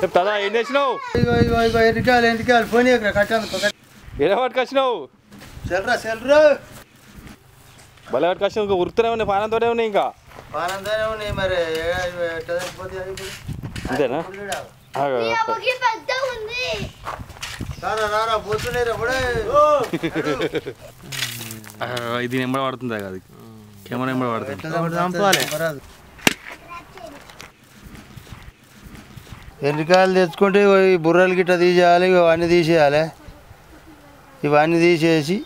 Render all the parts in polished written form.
చెప్తా ఏం చేసినావు ఎంటికాయలు పోనీ కట్టాను ఎలా పట్టుకొచ్చినావు సెల్రా భలే పట్టుకొచ్చినావు ఉరుకుతూనే ఉన్నాయి పానంతోనే ఉన్నాయి ఇంకా పానంతోనే ఉన్నాయి మరి అంతేనా రారా పోతున్నాయిరా ఇది నెంబర్ పడుతుందా అది కెమెరా నెంబర్ పడుతుంది ఎండికాయలు తెచ్చుకుంటే ఈ బుర్రలు గిట్ట తీసేయాలి ఇవన్నీ తీసేయాలి ఇవన్నీ తీసేసి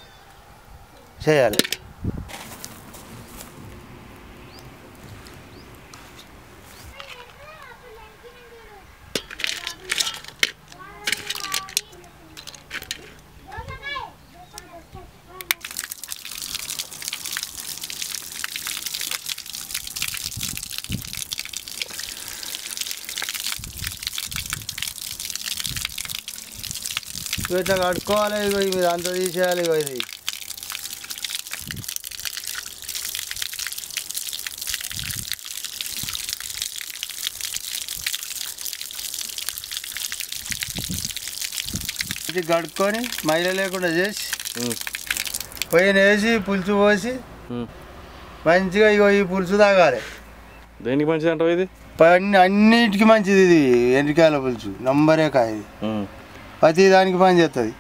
చేయాలి ఇట్లా కట్టుకోవాలి ఇగో ఇది అంతా తీసేయాలి ఇగో ఇది ఇది కడుక్కొని మైల లేకుండా చేసి పొయ్యిన వేసి పులుసు పోసి మంచిగా ఇగో ఈ పులుసు తాగాలి. దేనికి మంచిది అంటావు ఇది? అన్నిటికీ మంచిది ఇది ఎండ్రికాయల పులుసు నంబరే కాయ ఇది ప్రతి దానికి పని చేస్తుంది.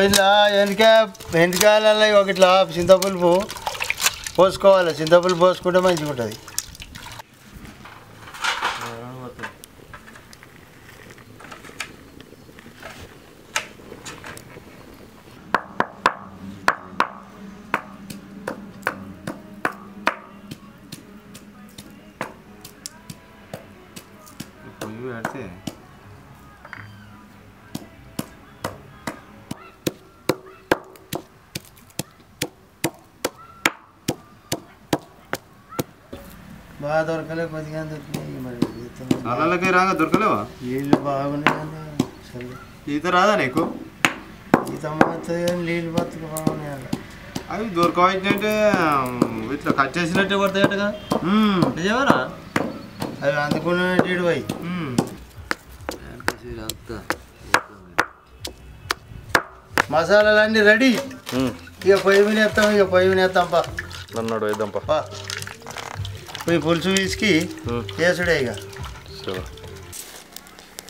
ఇలా ఎండ్రికాయలలో ఇట్లా చింతపులుపు పోసుకోవాలి. చింతపులుపు పోసుకుంటే మంచిగా ఉంటుంది. బాగా దొరకలే కొద్దిగా దొరికినాయి మరి రాగా దొరకలేవా? నీళ్ళు బాగున్నాయి. ఈత రాదా నీకు? ఈత మాత్రం కానీ నీళ్ళు బతుకు బాగున్నాయి. అవి దొరకవచ్చినట్టే ఇట్లా కట్ చేసినట్టే పడతాయట. నిజమేనా? అవి అందుకున్నట్టు పోయి మసాలాలన్నీ రెడీ. ఇక పొయ్యి వినేస్తాం పా నన్నాడు వేద్దాంపా. పోయి పులుసు వీసుకి చేసుడే. ఇక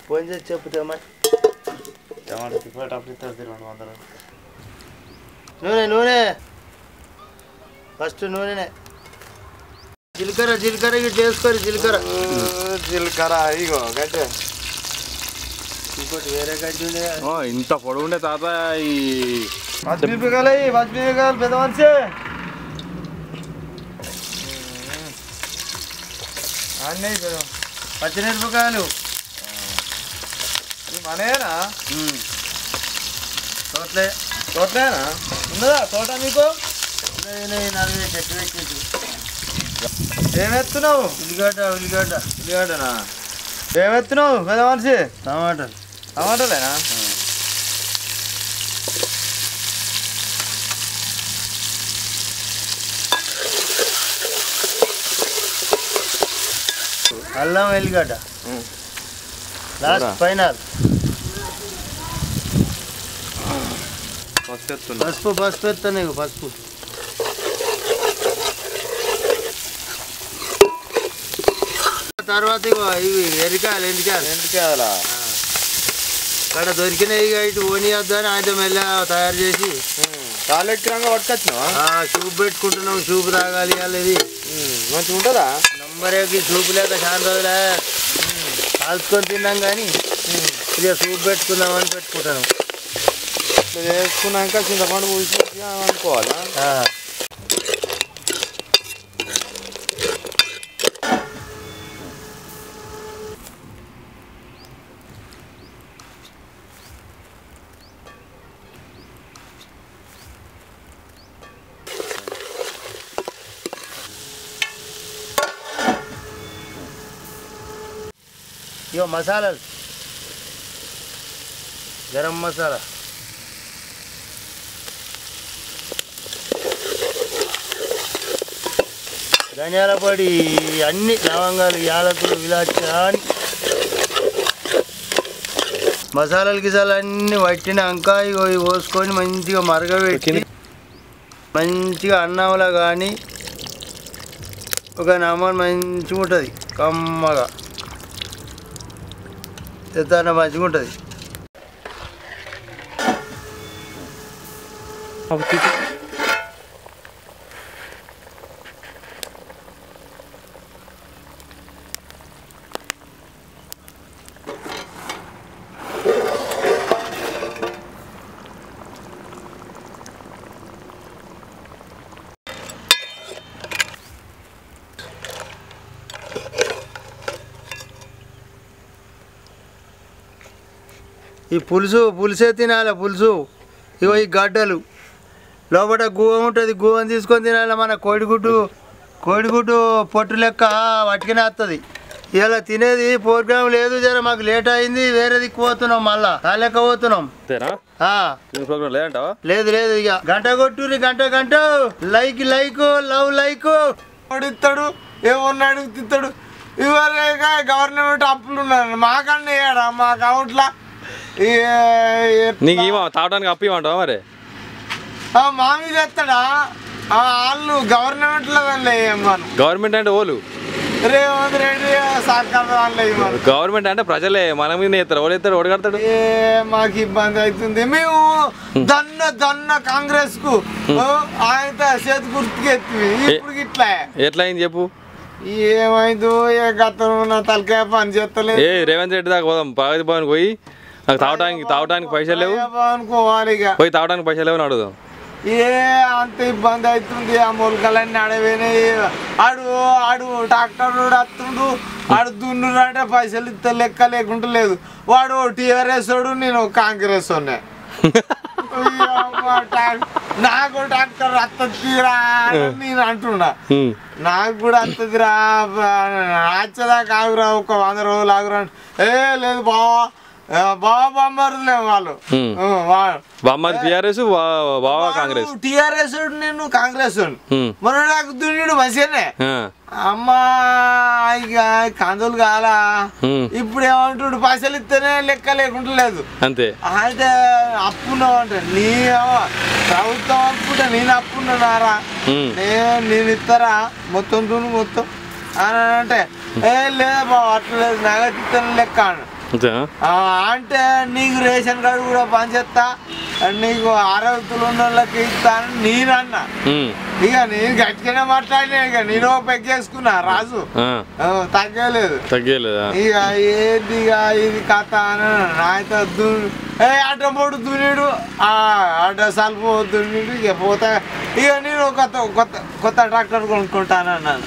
ఫోన్ చేసి చెప్పుతామా టమాటా తిప్పేటప్పుడు ఇస్తారు 200. నూనె ఫస్ట్ నూనెనే జీలకర్ర ఇటు చేసుకోరు. జీలకర్ర ఇగో గడ్డ ఇంకోటి వేరే గడ్డి ఉండే ఇంత పొడవు ఉండే తాత. ఈ పచ్చిమిరపకాయలు పెద్ద మనిషి అన్నీ పచ్చిమిరపకాయలు మనేనా? తోటలేనా ఉన్నదా తోట మీకు? 40 చెట్టు పెట్టించు. ఏమెత్తున్నావు? ఉల్లిగడ్డనా? ఏమెత్తున్నావు పెద్ద మనిషి? టమాటాలేనా? అల్లం ఎల్లిగడ్డ లాస్ట్ ఫైనల్. పసుపు ఎత్తాను. పసుపు తర్వాత ఇవి ఎండికాయలా ఇక్కడ దొరికినాయి. ఇటు ఓనియద్దని ఆయన మెల్ల తయారు చేసి టాయిలెట్గా పట్టుకొచ్చినావా? సూప్ పెట్టుకుంటున్నాం. సూప్ తాగాలి. ఇది మంచిగా ఉంటుందా? నంబరేకి సూప్ లేక చాలా రోజులే కాల్చుకొని తిన్నాం కానీ ఇక సూప్ పెట్టుకుందామని పెట్టుకుంటాను. వేసుకున్నాక చింతపండు పూసి అనుకోవాలా? ఇగో మసాలాలు గరం మసాలా ధనియాల పొడి అన్ని లవంగాలు యాలకులు విలాచాని మసాలాలు గిసాలు అన్నీ వట్టినాక ఇగో ఇవి పోసుకొని మంచిగా మరగబెట్టి మంచిగా అన్నంలో కానీ ఒక నమ్మకం మంచిగా ఉంటుంది కమ్మగా చెత్తాన మంచిగా ఉంటుంది ఈ పులుసే తినాలి పులుసు ఇగో ఈ గడ్డలు లోపల గువ్వ ఉంటుంది గువ్వని తీసుకొని తినాలి మన కోడిగుడ్డు పొట్టు లెక్క పట్టుకునే వస్తుంది ఇలా తినేది ప్రోగ్రామ్ లేదు జర మాకు లేట్ అయింది వేరే దిక్కు పోతున్నాం మళ్ళా ఆ లెక్క పోతున్నాం లేదు లేదు ఇక గంట కొట్టుర్రి గంట లైక్ లవ్ అడుగుతాడు ఏమన్నా అడుగుతాడు ఇవాళ గవర్నమెంట్ అప్పులు ఉన్నాయి మాకన్నా వేయడా మా అకౌంట్లో నీకు తాగడానికి అప్పు ఇవ్వమంటావా మరి మామి చేస్తాడా వాళ్ళు గవర్నమెంట్లో గవర్నమెంట్ అంటే ఓలు రేవంత్ రెడ్డి సర్కార్ వాళ్ళు గవర్నమెంట్ అంటే ప్రజలే మన మీద ఎత్తారు ఓలు ఎత్తాడు ఓడి కడతాడు మాకు ఇబ్బంది అవుతుంది మేము దన్న కాంగ్రెస్ కు ఆయన చేతి గుర్తుకు ఎత్తి ఇప్పుడు ఇట్లా ఎట్లా అయింది చెప్పు ఏమైందో గతంలో తలకాయ పని చేస్తలేదు రేవంత్ రెడ్డి దాకా పోదాం ప్రగతి భవన్ పోయి నాకు తాగడానికి పైసలు లేవు అనుకోవాలి ఇక పోయి తాగడానికి పైసలు లేవు అని అడుగుదాం అంత ఇబ్బంది అవుతుంది ఆ మొలకలన్నీ అడవినాయి ఆడు ట్రాక్టర్ వస్తుండు ఆడు దున్నుడు అంటే పైసలు ఇస్తే లెక్క లేకుండా లేదు వాడు టీఆర్ఎస్ వాడు నేను కాంగ్రెస్ వాడినే నాకు ట్రాక్టర్ వస్తుందిరా నేను అంటున్నా నాకు కూడా వస్తుందిరా వచ్చేదాకా ఆగురా ఒక 100 రోజులు ఆగురా లేదు బావా బామ్మరులే వాళ్ళు టిఆర్ఎస్ బావా కాంగ్రెస్ టిఆర్ఎస్ నేను కాంగ్రెస్ మన నాకు దున్నుడు మంచిగానే అమ్మా ఇక కందులు కాలా ఇప్పుడు ఏమంటుడు పైసలు ఇస్తేనే లెక్క లేకుండా లేదు అంతే అయితే అప్పున్నావు అంటే నీ ప్రభుత్వం అప్పుంటే నేను అప్పున్నారా నేను ఇస్తారా మొత్తం దున్ను మొత్తం అని అంటే లేదా బాబు అట్లా లేదు నగదు ఇస్తాను లెక్క అంటే నీకు రేషన్ కార్డు కూడా పనిచేస్తా నీకు ఆరోగ్యలు ఉన్న వాళ్ళకి ఇస్తాను నేనన్నా ఇక నేను గట్టిగానే మాట్లాడినా ఇక నేను పెగ్గేసుకున్నా రాజు తగ్గలేదు ఇక ఏంది ఇక ఇది కథ అని నాయతో అడ్డ పొడు దున్నిడు అడ్డ సల్పు దున్నిడు ఇక పోతా ఇక నేను కొత్త ట్రాక్టర్ కొనుక్కుంటాను అన్నాను